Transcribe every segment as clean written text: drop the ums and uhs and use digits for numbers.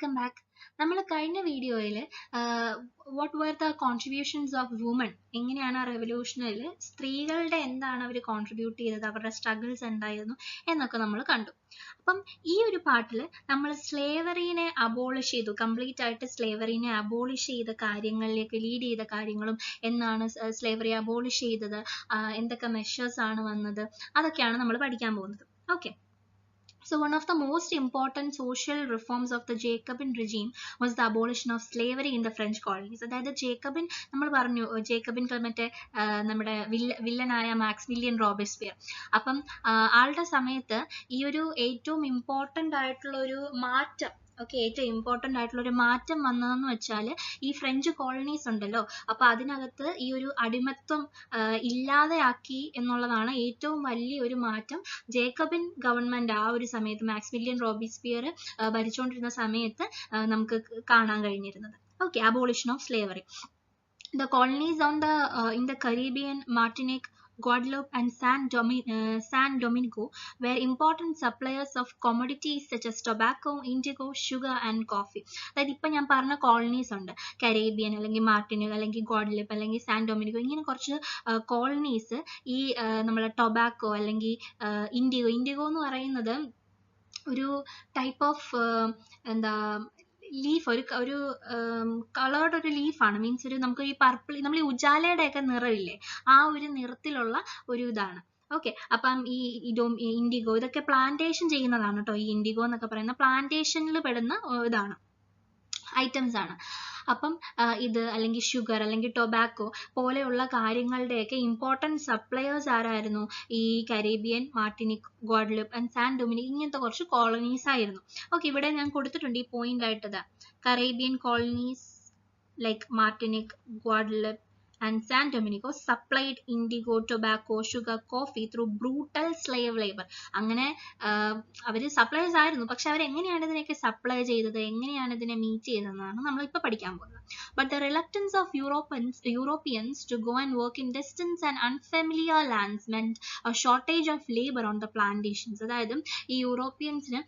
welcome back. നമ്മൾ കഴിഞ്ഞ വീഡിയോയിൽ what were the contributions of women, എങ്ങനെയാണ് ആ റെവല്യൂഷനിൽ സ്ത്രീകളുടെ എന്താണ് അവർ കോൺട്രിബ്യൂട്ട് ചെയ്തത്, അവരുടെ സ്ട്രഗിൾസ് എന്തായിരുന്നു എന്നൊക്കെ നമ്മൾ കണ്ടു. അപ്പം ഈ ഒരു പാർട്ടിൽ നമ്മൾ സ്ലേവറിനെ അബോളിഷ് ചെയ്തു, കംപ്ലീറ്റ് ആയിട്ട് സ്ലേവറിനെ അബോളിഷ് ചെയ്ത കാര്യങ്ങളിലേക്ക് ലീഡ് ചെയ്ത കാര്യങ്ങളും, എന്നാണ് സ്ലേവറി അബോളിഷ് ചെയ്തത്, എന്തൊക്കെ മെഷേഴ്സ് ആണ് വന്നത്, അതൊക്കെയാണ് നമ്മൾ പഠിക്കാൻ പോകുന്നത്. Okay. So one of the most important social reforms of the Jacobin regime was the abolition of slavery in the French colonies. അതായത് ജേക്കബിൻ, നമ്മൾ പറഞ്ഞു ജേക്കബിൻ മറ്റേ നമ്മുടെ വില്ലനായ മാക്സിമിലിയൻ റോബസ്പിയർ. അപ്പം ആളുടെ സമയത്ത് ഈ ഒരു ഏറ്റവും ഇമ്പോർട്ടൻ്റ് ആയിട്ടുള്ള ഒരു മാറ്റം, ഏറ്റവും ഇമ്പോർട്ടൻ്റ് ആയിട്ടുള്ള ഒരു മാറ്റം വന്നതെന്ന് വെച്ചാൽ ഈ ഫ്രഞ്ച് കോളനീസ് ഉണ്ടല്ലോ, അപ്പൊ അതിനകത്ത് ഈ ഒരു അടിമത്വം ഇല്ലാതെയാക്കി എന്നുള്ളതാണ് ഏറ്റവും വലിയ ഒരു മാറ്റം. ജേക്കബിൻ ഗവൺമെന്റ് ആ ഒരു സമയത്ത്, മാക്സിമിലിയൻ റോബസ്പിയർ ഭരിച്ചുകൊണ്ടിരുന്ന സമയത്ത് നമുക്ക് കാണാൻ കഴിഞ്ഞിരുന്നത്. Okay, abolition of slavery. The colonies in the Caribbean, Martinique, Guadeloupe and San Domingo were important suppliers of commodities such as tobacco, indigo, sugar and coffee. അതായത് ഇപ്പം ഞാൻ പറഞ്ഞ കോളനീസ് ഉണ്ട്, കരീബിയൻ അല്ലെങ്കിൽ മാർട്ടിനിക് അല്ലെങ്കിൽ ഗോഡ്ലിപ്പ് അല്ലെങ്കിൽ സാൻ ഡൊമിനിഗോ, ഇങ്ങനെ കുറച്ച് കോളനീസ് ഈ നമ്മളെ ടൊബാക്കോ അല്ലെങ്കിൽ ഇൻഡിഗോ എന്ന് പറയുന്നത് ഒരു ടൈപ്പ് ഓഫ് എന്താ ലീഫ്, ഒരു കളേർഡ് ഒരു ലീഫാണ്. മീൻസ് ഒരു നമുക്ക് ഈ പർപ്പിൾ, നമ്മൾ ഈ ഉജാലയുടെ ഒക്കെ നിറമില്ലേ, ആ ഒരു നിറത്തിലുള്ള ഒരു ഇതാണ്. ഓക്കെ. അപ്പം ഈ ഇൻഡിഗോ ഇതൊക്കെ പ്ലാന്റേഷൻ ചെയ്യുന്നതാണ് കേട്ടോ. ഈ ഇൻഡിഗോ എന്നൊക്കെ പറയുന്ന പ്ലാന്റേഷനിൽ പെടുന്ന ഇതാണ്, ഐറ്റംസ് ആണ്. അപ്പം ഇത് അല്ലെങ്കിൽ ഷുഗർ അല്ലെങ്കിൽ ടൊബാക്കോ പോലെയുള്ള കാര്യങ്ങളുടെയൊക്കെ ഇമ്പോർട്ടൻറ്റ് സപ്ലയേഴ്സ് ആരായിരുന്നു? ഈ Caribbean, Martinique, Guadeloupe and San Domingo, ഇങ്ങനത്തെ കുറച്ച് കോളനീസ് ആയിരുന്നു. ഓക്കെ, ഇവിടെ ഞാൻ കൊടുത്തിട്ടുണ്ട് ഈ പോയിന്റ് ആയിട്ടത്. Caribbean colonies like Martinique, Guadeloupe and San Domingo supplied indigo, tobacco, sugar, coffee through brutal slave labor. അങ്ങനെ അവർ സപ്ലൈസ് ആയിരുന്നു, പക്ഷെ അവർ എങ്ങനെയാണ് ഇതിനൊക്കെ സപ്ലൈ ചെയ്തത്, എങ്ങനെയാണ് ഇതിനെ മീറ്റ് ചെയ്തതെന്നാണ് നമ്മൾ ഇപ്പോൾ പഠിക്കാൻ പോകുന്നത്. But the reluctance of Europeans to go and work in distant and unfamiliar lands meant a shortage of labor on the plantations. അതായത് ഈ യൂറോപ്യൻസിന്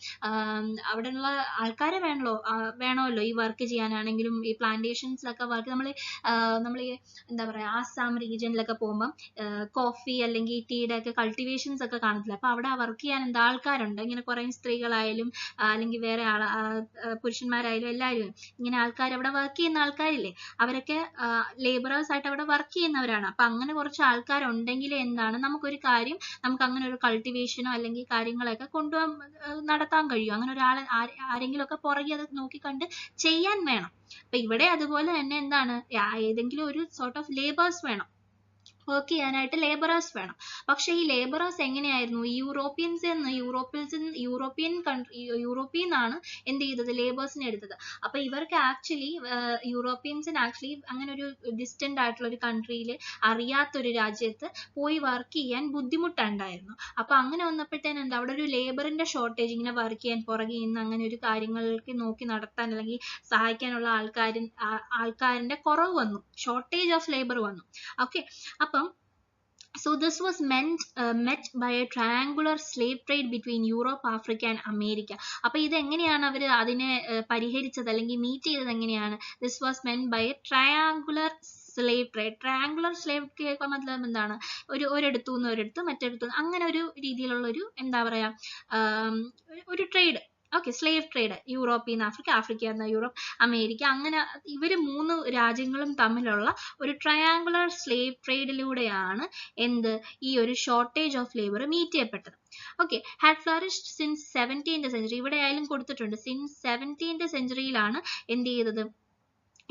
അവിടെയുള്ള ആൾക്കാരെ വേണമല്ലോ ഈ വർക്ക് ചെയ്യാനാണെങ്കിലും, ഈ പ്ലാന്റേഷൻസിലൊക്കെ വർക്ക്, നമ്മൾ എന്താ പറയാ, ആസാം റീജിയനിലൊക്കെ പോകുമ്പോൾ കോഫി അല്ലെങ്കിൽ ടീയുടെ ഒക്കെ കൾട്ടിവേഷൻസ് ഒക്കെ കാണത്തില്ല. അപ്പൊ അവിടെ വർക്ക് ചെയ്യാൻ എന്താ ആൾക്കാരുണ്ട്, ഇങ്ങനെ കുറെ സ്ത്രീകളായാലും അല്ലെങ്കിൽ വേറെ പുരുഷന്മാരായാലും എല്ലാവരും ഇങ്ങനെ ആൾക്കാർ അവിടെ വർക്ക് ചെയ്യുന്ന ആൾക്കാരില്ലേ, അവരൊക്കെ ലേബറേഴ്സ് ആയിട്ട് അവിടെ വർക്ക് ചെയ്യുന്നവരാണ്. അപ്പൊ അങ്ങനെ കുറച്ച് ആൾക്കാരുണ്ടെങ്കിൽ എന്താണ്, നമുക്കൊരു കാര്യം, നമുക്ക് അങ്ങനെ ഒരു കൾട്ടിവേഷനോ അല്ലെങ്കിൽ കാര്യങ്ങളൊക്കെ നടത്താൻ കഴിയും. അങ്ങനെ ആരെങ്കിലും ഒക്കെ പുറകെ അത് നോക്കിക്കണ്ട് ചെയ്യാൻ വേണം. അപ്പൊ ഇവിടെ അതുപോലെ തന്നെ എന്താണ്, ഏതെങ്കിലും ഒരു സോർട്ട് ഓഫ് ലേബേഴ്സ് വേണം, വർക്ക് ചെയ്യാനായിട്ട് ലേബറേഴ്സ് വേണം. പക്ഷെ ഈ ലേബറേഴ്സ് എങ്ങനെയായിരുന്നു? ഈ യൂറോപ്യനാണ് എന്ത് ചെയ്തത്, ലേബേഴ്സിനെ എടുത്തത്. അപ്പൊ ഇവർക്ക് ആക്ച്വലി യൂറോപ്യൻസിന് ആക്ച്വലി അങ്ങനെ ഒരു ഡിസ്റ്റന്റ് ആയിട്ടുള്ള ഒരു കൺട്രിയിൽ, അറിയാത്തൊരു രാജ്യത്ത് പോയി വർക്ക് ചെയ്യാൻ ബുദ്ധിമുട്ടുണ്ടായിരുന്നു. അപ്പൊ അങ്ങനെ വന്നപ്പോഴത്തേനും എന്താ, അവിടെ ഒരു ലേബറിന്റെ ഷോർട്ടേജ്, ഇങ്ങനെ വർക്ക് ചെയ്യാൻ പുറകെ നിന്ന് അങ്ങനെ ഒരു കാര്യങ്ങൾക്ക് നോക്കി നടത്താൻ അല്ലെങ്കിൽ സഹായിക്കാനുള്ള ആൾക്കാരിന്റെ കുറവ് വന്നു, ഷോർട്ടേജ് ഓഫ് ലേബർ വന്നു. Okay. So this was met by a triangular slave trade between Europe, Africa and America. അപ്പോൾ ഇത് എങ്ങനെയാണ് അവർ അതിനെ പരിഹരിച്ചത് അല്ലെങ്കിൽ മീറ്റ് ചെയ്തത് എങ്ങനെയാണ്? This was meant by a triangular slave trade. Triangular slave കേൾക്കാൻ മതലബ് എന്താണ്, ഒരിടത്തുനിന്ന് ഒരിടത്ത് മറ്റൊരിടത്ത്, അങ്ങനെ ഒരു രീതിയിലുള്ള ഒരു എന്താ പറയാ ഒരു ട്രേഡ്. Okay, slave trade. യൂറോപ്പിൽ നിന്ന് ആഫ്രിക്ക, ആഫ്രിക്കയിൽ നിന്ന് യൂറോപ്പ്, അമേരിക്ക, അങ്ങനെ ഇവര് 3 രാജ്യങ്ങളും തമ്മിലുള്ള ഒരു ട്രയാങ്കുലർ സ്ലേവ് ട്രേഡിലൂടെയാണ് എന്ത്, ഈ ഒരു ഷോർട്ടേജ് ഓഫ് ലേബർ മീറ്റ് ചെയ്യപ്പെട്ടത്. Okay, had flourished since 17th century. ഇവിടെ ആയാലും കൊടുത്തിട്ടുണ്ട്, സിൻസ് 17th centuryയിലാണ് എന്ത് ചെയ്തത്,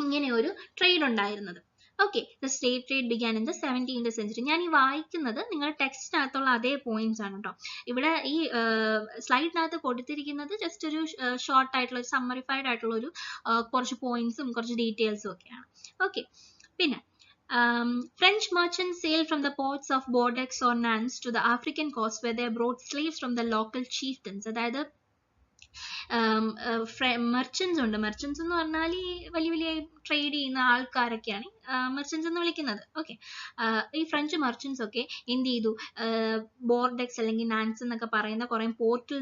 ഇങ്ങനെ ഒരു ട്രേഡ് ഉണ്ടായിരുന്നത്. Okay, the slave trade began in the 17th century. ഞാൻ ഈ വായിക്കുന്നത് നിങ്ങളുടെ ടെക്സ്റ്റിനകത്തുള്ള അതേ പോയിന്റ്സ് ആണ് കേട്ടോ. ഇവിടെ ഈ സ്ലൈഡിനകത്ത് കൊടുത്തിരിക്കുന്നത് ജസ്റ്റ് ഒരു ഷോർട്ട് ആയിട്ടുള്ള, ഒരു സമ്മറിഫൈഡ് ആയിട്ടുള്ള ഒരു കുറച്ച് പോയിന്റ്സും കുറച്ച് ഡീറ്റെയിൽസും ഒക്കെയാണ്. ഓക്കെ. പിന്നെ French merchants sailed from the ports of Bordeaux or Nantes to the African coast where they brought slaves from the local chieftains. അതായത് മെർച്ചൻസ് ഉണ്ട്. മെർച്ചൻസ് എന്ന് പറഞ്ഞാൽ ഈ വലിയ വലിയ ട്രേഡ് ചെയ്യുന്ന ആൾക്കാരൊക്കെയാണ് മെർച്ചൻസ് എന്ന് വിളിക്കുന്നത്. ഓക്കെ, ഈ ഫ്രഞ്ച് മെർച്ചൻസ് ഒക്കെ എന്ത് ചെയ്തു, ബോർഡെക്സ് അല്ലെങ്കിൽ നാൻസ് എന്നൊക്കെ പറയുന്ന കുറെ പോർട്ടിൽ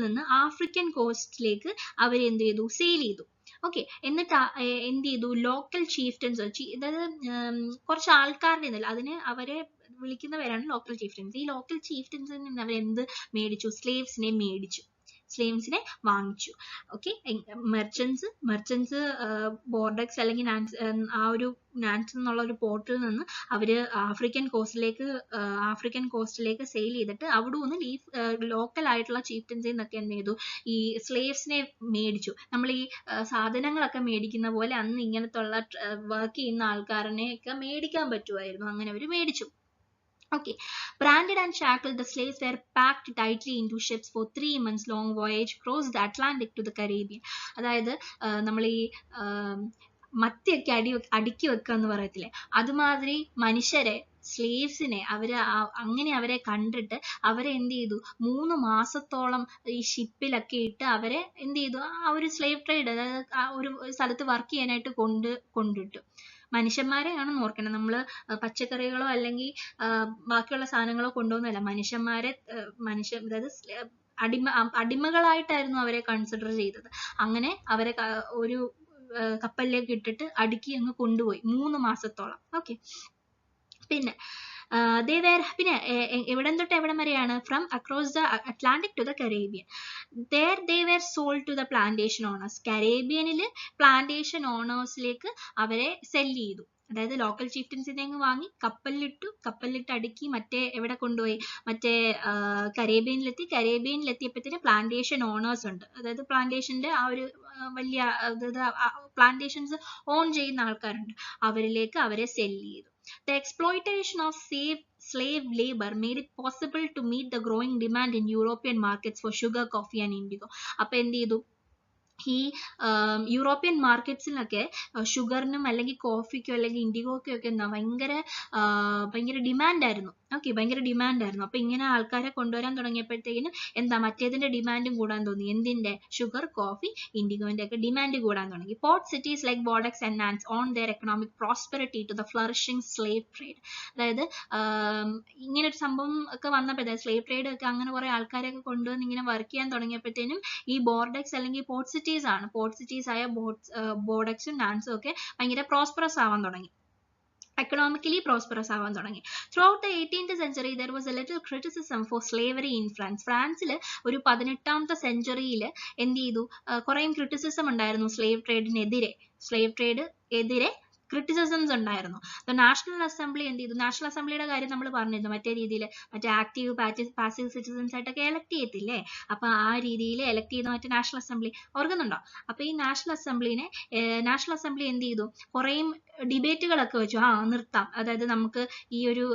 നിന്ന് ആഫ്രിക്കൻ കോസ്റ്റിലേക്ക് അവർ എന്ത് ചെയ്തു, സെയിൽ ചെയ്തു. ഓക്കെ, എന്നിട്ട് എന്ത് ചെയ്തു, ലോക്കൽ ചീഫ്റ്റൻസ്, അതായത് കുറച്ച് ആൾക്കാരുടെ അതിന് അവരെ വിളിക്കുന്ന പേരാണ് ലോക്കൽ ചീഫ്റ്റൻസ്. ഈ ലോക്കൽ ചീഫ്റ്റൻസിൽ നിന്ന് അവർ എന്ത് മേടിച്ചു, സ്ലേവ്സിനെ വാങ്ങിച്ചു. ഓക്കെ, മെർച്ചൻസ് ബോർഡെക്സ് അല്ലെങ്കിൽ ആ ഒരു നാൻസ് എന്നുള്ള ഒരു പോർട്ടിൽ നിന്ന് അവര് ആഫ്രിക്കൻ കോസ്റ്റിലേക്ക് സെയിൽ ചെയ്തിട്ട് അവിടെ നിന്ന് ഈ ലോക്കൽ ആയിട്ടുള്ള ചീഫ്റ്റൻസിൽ നിന്നൊക്കെ എന്ത് ചെയ്തു, ഈ സ്ലേവ്സിനെ മേടിച്ചു. നമ്മൾ ഈ സാധനങ്ങളൊക്കെ മേടിക്കുന്ന പോലെ അന്ന് ഇങ്ങനത്തെ ഉള്ള വർക്ക് ചെയ്യുന്ന ആൾക്കാരനെയൊക്കെ മേടിക്കാൻ പറ്റുമായിരുന്നു. അങ്ങനെ അവർ മേടിച്ചു. Okay, branded and shackled, the slaves were packed tightly into ships for 3 months long voyage across the Atlantic to the Caribbean. അതായത് നമ്മൾ ഈ മത്തിയൊക്കെ അടുക്കി വെക്കുക എന്ന് പറയത്തില്ലേ, അതുമാതിരി മനുഷ്യരെ, സ്ലേവ്സിനെ അങ്ങനെ അവരെ കണ്ടിട്ട് അവരെ എന്ത് ചെയ്തു, 3 മാസത്തോളം ഈ ഷിപ്പിലൊക്കെ ഇട്ട് അവരെ എന്ത് ചെയ്തു, ആ ഒരു സ്ലേവ് ട്രേഡ്, അതായത് ആ ഒരു സ്ഥലത്ത് വർക്ക് ചെയ്യാനായിട്ട് കൊണ്ടിട്ടു. മനുഷ്യന്മാരെയാണ് ഓർക്കണം, നമ്മള് പച്ചക്കറികളോ അല്ലെങ്കിൽ ബാക്കിയുള്ള സാധനങ്ങളോ കൊണ്ടുപോകുന്നതല്ല, അതായത് അടിമകളായിട്ടായിരുന്നു അവരെ കൺസിഡർ ചെയ്തത്. അങ്ങനെ അവരെ ഒരു കപ്പലിലേക്ക് ഇട്ടിട്ട് അടുക്കി അങ്ങ് കൊണ്ടുപോയി 3 മാസത്തോളം. ഓക്കെ, പിന്നെ എവിടം തൊട്ട് എവിടം വരെയാണ്, from across the Atlantic to the Caribbean. There they were sold to the plantation owners. കരേബിയനില് പ്ലാന്റേഷൻ ഓണേഴ്സിലേക്ക് അവരെ സെല് ചെയ്തു. അതായത് ലോക്കൽ ചീഫ്റ്റൻസിനെ വാങ്ങി കപ്പലിലിട്ട് അടുക്കി എവിടെ കൊണ്ടുപോയി, കരേബിയനിലെത്തിയപ്പോഴത്തേന് പ്ലാന്റേഷൻ ഓണേഴ്സ് ഉണ്ട്. അതായത് പ്ലാന്റേഷന്റെ ആ ഒരു വലിയ, അതായത് പ്ലാന്റേഷൻസ് ഓൺ ചെയ്യുന്ന ആൾക്കാരുണ്ട്, അവരിലേക്ക് അവരെ സെല് ചെയ്തു. The exploitation of slave labor made it possible to meet the growing demand in European markets for sugar, coffee and indigo. അപ്പൊ എന്ത് ചെയ്തു, ഈ യൂറോപ്യൻ മാർക്കറ്റ്സിലൊക്കെ ഷുഗറിനും അല്ലെങ്കിൽ കോഫിക്കോ അല്ലെങ്കിൽ ഇൻഡിഗോക്കോ ഒക്കെ എന്താ ഭയങ്കര ഡിമാൻഡായിരുന്നു. ഓക്കെ, ഭയങ്കര ഡിമാൻഡായിരുന്നു. അപ്പൊ ഇങ്ങനെ ആൾക്കാരെ കൊണ്ടുവരാൻ തുടങ്ങിയപ്പോഴത്തേക്കിനും എന്താ, മറ്റേതിന്റെ ഡിമാൻഡും കൂടാൻ തോന്നി. എന്തിന്റെ, ഷുഗർ, കോഫി, ഇൻഡിഗോന്റെ ഒക്കെ ഡിമാൻഡ് കൂടാൻ തുടങ്ങി. Port cities like Bordeaux and Nantes on their economic prosperity to the flourishing slave trade. അതായത് ഇങ്ങനെ ഒരു സംഭവം ഒക്കെ വന്നപ്പോഴത്തേക്ക്, സ്ലേവ് ട്രേഡ് ഒക്കെ അങ്ങനെ കുറെ ആൾക്കാരെയൊക്കെ കൊണ്ടുവന്ന് ഇങ്ങനെ വർക്ക് ചെയ്യാൻ തുടങ്ങിയപ്പോഴത്തേനും ഈ ബോർഡെക്സ് അല്ലെങ്കിൽ പോർട്ട് സിറ്റീസ് ആയ ബോർഡെക്സും നാൻസും ഒക്കെ ഭയങ്കര പ്രോസ്പെറസ് ആവാൻ തുടങ്ങി, economically prosperous ആവാൻ തുടങ്ങി. Throughout the 18th century there was a little criticism for slavery in France. ഫ്രാൻസിൽ ഒരു 18ാമത്തെ സെഞ്ചുറിയിൽ എന്ത് ചെയ്തു, കുറേ ക്രിറ്റിസിസം ഉണ്ടായിരുന്നു സ്ലേവ് ട്രേഡിനെതിരെ ക്രിറ്റിസിസംസ് ഉണ്ടായിരുന്നു. നാഷണൽ അസംബ്ലി എന്ത് ചെയ്തു, നാഷണൽ അസംബ്ലിയുടെ കാര്യം നമ്മൾ പറഞ്ഞിരുന്നു, മറ്റേ ആക്റ്റീവ് പാസീവ് സിറ്റിസൺസ് ആയിട്ടൊക്കെ എലക്ട് ചെയ്യത്തില്ലേ, അപ്പൊ ആ രീതിയിൽ എലക്ട് ചെയ്ത മറ്റേ നാഷണൽ അസംബ്ലി ഓർക്കുന്നുണ്ടോ? അപ്പൊ ഈ നാഷണൽ അസംബ്ലി എന്ത് ചെയ്തു, കുറേ ഡിബേറ്റുകളൊക്കെ വെച്ചു, നിർത്താം, അതായത് നമുക്ക് ഈ ഒരു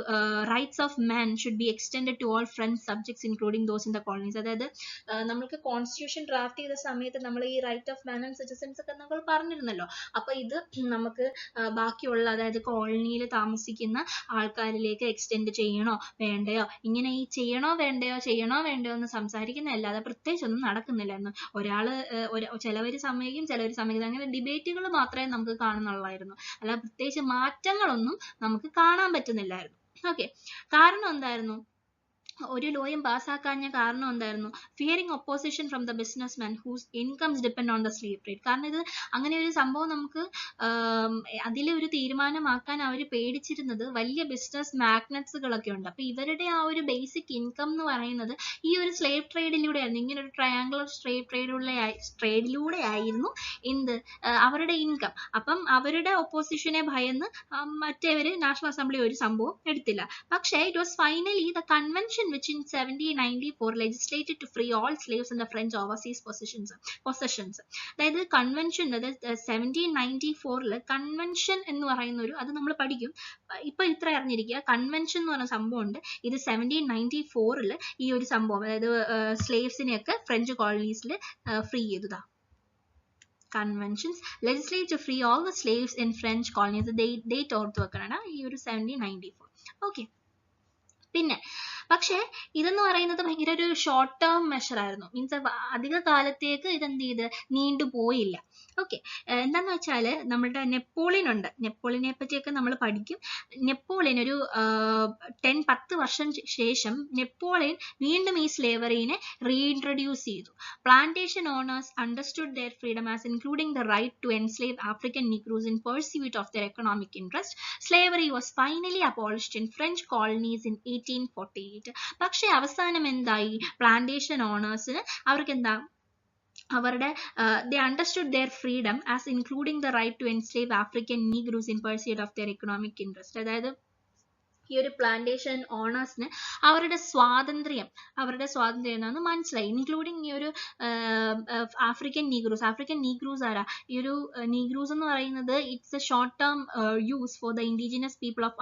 rights of man should be extended to all French subjects including those in the colonies. അതായത് നമുക്ക് കോൺസ്റ്റിറ്റ്യൂഷൻ ഡ്രാഫ്റ്റ് ചെയ്ത സമയത്ത് നമ്മൾ ഈ right of man and citizens ഒക്കെ നമ്മൾ പറഞ്ഞിരുന്നല്ലോ. അപ്പൊ ഇത് നമുക്ക് ബാക്കിയുള്ള, അതായത് കോളനിയിൽ താമസിക്കുന്ന ആൾക്കാരിലേക്ക് എക്സ്റ്റെൻഡ് ചെയ്യണോ വേണ്ടയോ, ഇങ്ങനെ ഈ ചെയ്യണോ വേണ്ടയോ എന്ന് സംസാരിക്കുന്നതല്ലാതെ പ്രത്യേകിച്ച് ഒന്നും നടക്കുന്നില്ലായിരുന്നു. ചിലവര് സമ്മതിക്കും, അങ്ങനെ ഡിബേറ്റുകൾ മാത്രമേ നമുക്ക് കാണുന്നുള്ളായിരുന്നു, അല്ല പ്രത്യേകിച്ച് മാറ്റങ്ങളൊന്നും നമുക്ക് കാണാൻ പറ്റുന്നില്ലായിരുന്നു. ഓക്കെ, കാരണം എന്തായിരുന്നു, ഒരു ലോയും പാസ്സാക്കാഞ്ഞ കാരണം എന്തായിരുന്നു, fearing opposition from the businessman whose incomes depend on the slave trade. കാരണം ഇത് അങ്ങനെ ഒരു സംഭവം നമുക്ക് അതിലൊരു തീരുമാനമാക്കാൻ അവർ പേടിച്ചിരുന്നത് വലിയ ബിസിനസ് മാഗ്നറ്റ്സുകളൊക്കെ ഉണ്ട്. അപ്പൊ ഇവരുടെ ആ ഒരു ബേസിക് ഇൻകം എന്ന് പറയുന്നത് ഈ ഒരു സ്ലേവ് ട്രേഡിലൂടെയായിരുന്നു. ഇങ്ങനെ ഒരു ട്രയാങ്കുലർ സ്ലേവ് ട്രേഡിലൂടെ ആയിരുന്നു അവരുടെ ഇൻകം. അപ്പം അവരുടെ ഒപ്പോസിഷനെ ഭയന്ന് മറ്റേവര് നാഷണൽ അസംബ്ലി ഒരു സംഭവം എടുത്തില്ല. പക്ഷേ it was finally the convention which in 1794 legislated to free all slaves in the French overseas possessions. അതായത് കൺവെൻഷൻ, അതായത് 1794 കൺവെൻഷൻ എന്ന് പറയുന്ന അത് നമ്മൾ പഠിക്കും. ഇപ്പൊ ഇത്ര അറിഞ്ഞിരിക്കുക, കൺവെൻഷൻ എന്ന് പറയുന്ന സംഭവം ഉണ്ട്. ഇത് 1794 ഈ ഒരു സംഭവം, അതായത് സ്ലേവ്സിനെയൊക്കെ ഫ്രഞ്ച് കോളനീസിൽ ഫ്രീ ചെയ്തതാ. Conventions legislate to free all the slaves in French colonies. Date ഓർത്ത് വെക്കണം, ഈ ഒരു 1794. ഓക്കെ, പിന്നെ പക്ഷെ ഇതെന്ന് പറയുന്നത് ഭയങ്കര ഒരു ഷോർട്ട് ടേം മെഷർ ആയിരുന്നു. മീൻസ് അധിക കാലത്തേക്ക് ഇതെന്ത് ചെയ്ത് നീണ്ടുപോയില്ല. ഓക്കെ, എന്താന്ന് വെച്ചാല് നമ്മളുടെ നെപ്പോളിയൻ ഉണ്ട്, നെപ്പോളിയനെ പറ്റിയൊക്കെ നമ്മൾ പഠിക്കും. നെപ്പോളിയൻ ഒരു 10 വർഷം ശേഷം നെപ്പോളിയൻ വീണ്ടും ഈ സ്ലേവറിനെ റീഇൻട്രൊഡ്യൂസ് ചെയ്തു. Plantation owners understood their freedom as including the right to enslave African Negroes in pursuit of their economic interest. Slavery was finally abolished in French colonies in 1848. പക്ഷെ അവസാനം എന്തായി? പ്ലാന്റേഷൻ ഓണേഴ്സിന് അവർക്ക് എന്താ, അവരുടെ they understood their freedom as including the right to enslave African Negroes in pursuit of their economic interest. അതായത് ഈ ഒരു plantation ഓണേഴ്സിന് അവരുടെ സ്വാതന്ത്ര്യം എന്നാണ് മനസ്സിലായി. ഇൻക്ലൂഡിങ് ഈ ഒരു ആഫ്രിക്കൻ നീഗ്രൂസ് ആരാ? ഈ ഒരു നീഗ്രൂസ് എന്ന് പറയുന്നത് it's A short term use for the indigenous people of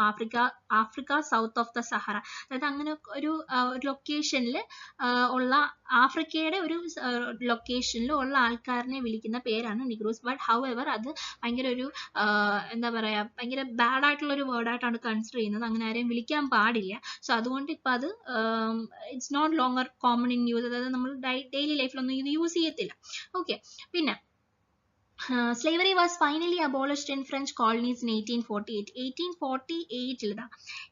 Africa south of the Zahra. അതായത് അങ്ങനെ ഒരു ലൊക്കേഷനിൽ ഉള്ള ആഫ്രിക്കയുടെ ഒരു ലൊക്കേഷനിൽ ഉള്ള ആൾക്കാരനെ വിളിക്കുന്ന പേരാണ് നിഗ്രൂസ്. ബട്ട് ഹൗഎവർ അത് ഭയങ്കര ഒരു എന്താ പറയാ, ഭയങ്കര ബാഡ് ആയിട്ടുള്ള ഒരു വേർഡായിട്ടാണ് കൺസിഡർ ചെയ്യുന്നത്. അങ്ങനെ ആരെയും വിളിക്കാൻ പാടില്ല. സോ അതുകൊണ്ട് ഇപ്പം അത് it's not longer common in use. അതായത് നമ്മൾ ഡെയിലി ലൈഫിലൊന്നും ഇത് യൂസ് ചെയ്യത്തില്ല. ഓക്കെ, പിന്നെ slavery was finally abolished in French colonies in 1848.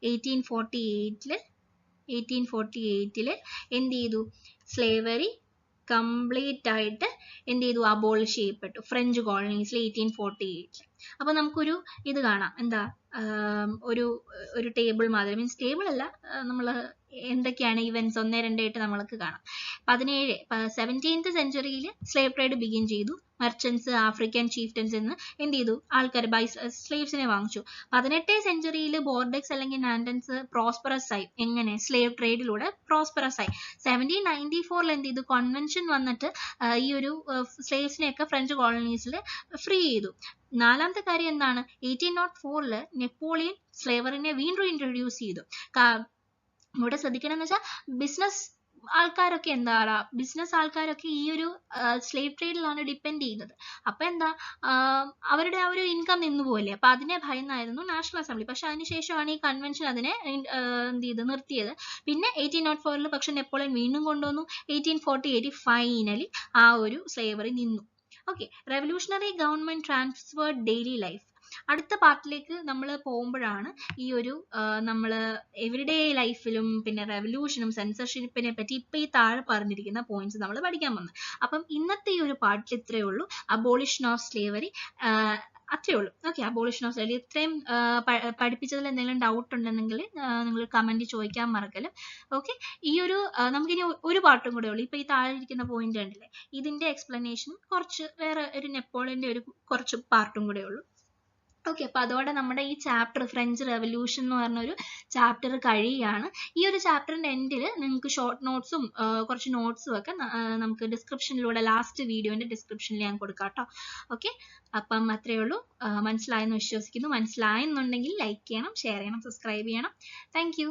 1848 എന്ത് ചെയ്തു? സ്ലേവറി കംപ്ലീറ്റ് ആയിട്ട് എന്ത് ചെയ്തു? അബോളിഷ് ചെയ്യപ്പെട്ടു ഫ്രഞ്ച് കോളനീസിൽ 1848. അപ്പൊ നമുക്കൊരു ഇത് കാണാം, എന്താ ഒരു ടേബിൾ മാതിരി, മീൻസ് ടേബിൾ അല്ല, നമ്മൾ എന്തൊക്കെയാണ് ഇവന്റ്സ് 1, 2 ആയിട്ട് നമ്മൾക്ക് കാണാം. 17th സെഞ്ചുറിയിൽ സ്ലേവ് ട്രേഡ് ബിഗിൻ ചെയ്തു. മെർച്ചൻസ്, ആഫ്രിക്കൻ ചീഫ്റ്റൻസ് എന്ന് എന്ത് ചെയ്തു? ആൾക്കാർ സ്ലേവ്സിനെ വാങ്ങിച്ചു. 18th സെഞ്ചുറിയിൽ ബോർഡെക്സ് അല്ലെങ്കിൽ നാൻഡൻസ് പ്രോസ്പെറസ് ആയി. എങ്ങനെ? സ്ലേവ് ട്രേഡിലൂടെ പ്രോസ്പെറസ് ആയി. 1794 എന്ത് ചെയ്തു? കൺവെൻഷൻ വന്നിട്ട് ഈ ഒരു സ്ലേവ്സിനെയൊക്കെ ഫ്രഞ്ച് കോളനീസിൽ ഫ്രീ ചെയ്തു. 4ാമത്തെ കാര്യം എന്താണ്? 1804 നെപ്പോളിയൻ സ്ലേവറിനെ വീണ്ടും ഇൻട്രൊഡ്യൂസ് ചെയ്തു. ഇവിടെ ശ്രദ്ധിക്കണം എന്ന് വെച്ചാൽ ബിസിനസ് ആൾക്കാരൊക്കെ ഈ ഒരു സ്ലേവ് ട്രേഡിലാണ് ഡിപ്പെൻഡ് ചെയ്യുന്നത്. അപ്പൊ എന്താ, അവരുടെ ആ ഒരു ഇൻകം നിന്ന് പോകില്ലേ. അപ്പൊ അതിനെ ഭയന്നായിരുന്നു നാഷണൽ അസംബ്ലി. പക്ഷെ അതിനുശേഷമാണ് ഈ കൺവെൻഷൻ അതിനെ എന്ത് ചെയ്ത് നിർത്തിയത്. പിന്നെ 1804 പക്ഷെ നെപ്പോളിയൻ വീണ്ടും കൊണ്ടുവന്നു. 1848 ഫൈനലി ആ ഒരു സ്ലേവറി നിന്നു. Okay, revolutionary government transferred daily life. അടുത്ത പാർട്ടിലേക്ക് നമ്മൾ പോകുമ്പോഴാണ് ഈ ഒരു നമ്മൾ എവരിഡേ ലൈഫിലും പിന്നെ റെവല്യൂഷനും സെൻസർഷിപ്പിനെ പറ്റി ഇപ്പൊ ഈ താഴെ പറഞ്ഞിരിക്കുന്ന പോയിന്റ്സ് നമ്മൾ പഠിക്കാൻ വന്നു. അപ്പം ഇന്നത്തെ ഈ ഒരു പാർട്ടിൽ ഇത്രയേ ഉള്ളൂ. അബോളിഷൻ ഓഫ് സ്ലേവറി അത്രയേ ഉള്ളൂ. ഓക്കെ, അബോളിഷൻ ഓഫ് സ്ലേവറി ഇത്രയും പഠിപ്പിച്ചതിൽ എന്തെങ്കിലും ഡൗട്ട് ഉണ്ടെങ്കിൽ നിങ്ങൾ കമന്റ് ചോദിക്കാൻ മറക്കലും. ഓക്കെ, ഈ ഒരു നമുക്കിനി ഒരു പാർട്ടും കൂടെ ഉള്ളൂ. ഇപ്പൊ ഈ താഴെ ഇരിക്കുന്ന പോയിന്റ് കണ്ടില്ലേ, ഇതിന്റെ എക്സ്പ്ലനേഷനും കുറച്ച് വേറെ ഒരു നെപ്പോളിയന്റെ ഒരു കുറച്ച് പാർട്ടും കൂടെ ഉള്ളൂ. ഓക്കെ, അപ്പൊ അതോടെ നമ്മുടെ ഈ ചാപ്റ്റർ ഫ്രഞ്ച് റെവല്യൂഷൻ എന്ന് പറഞ്ഞൊരു ചാപ്റ്റർ കഴിയുകയാണ്. ഈ ഒരു ചാപ്റ്ററിന്റെ എൻഡിൽ നിങ്ങൾക്ക് ഷോർട്ട് നോട്ട്സും കുറച്ച് നോട്ട്സും ഒക്കെ നമുക്ക് ഡിസ്ക്രിപ്ഷനിലൂടെ ലാസ്റ്റ് വീഡിയോന്റെ ഡിസ്ക്രിപ്ഷനിൽ ഞാൻ കൊടുക്കാം കേട്ടോ. ഓക്കെ, അപ്പം അത്രയേ ഉള്ളൂ. മനസ്സിലായെന്ന് വിശ്വസിക്കുന്നു. മനസ്സിലായെന്നുണ്ടെങ്കിൽ ലൈക്ക് ചെയ്യണം, ഷെയർ ചെയ്യണം, സബ്സ്ക്രൈബ് ചെയ്യണം. Thank you.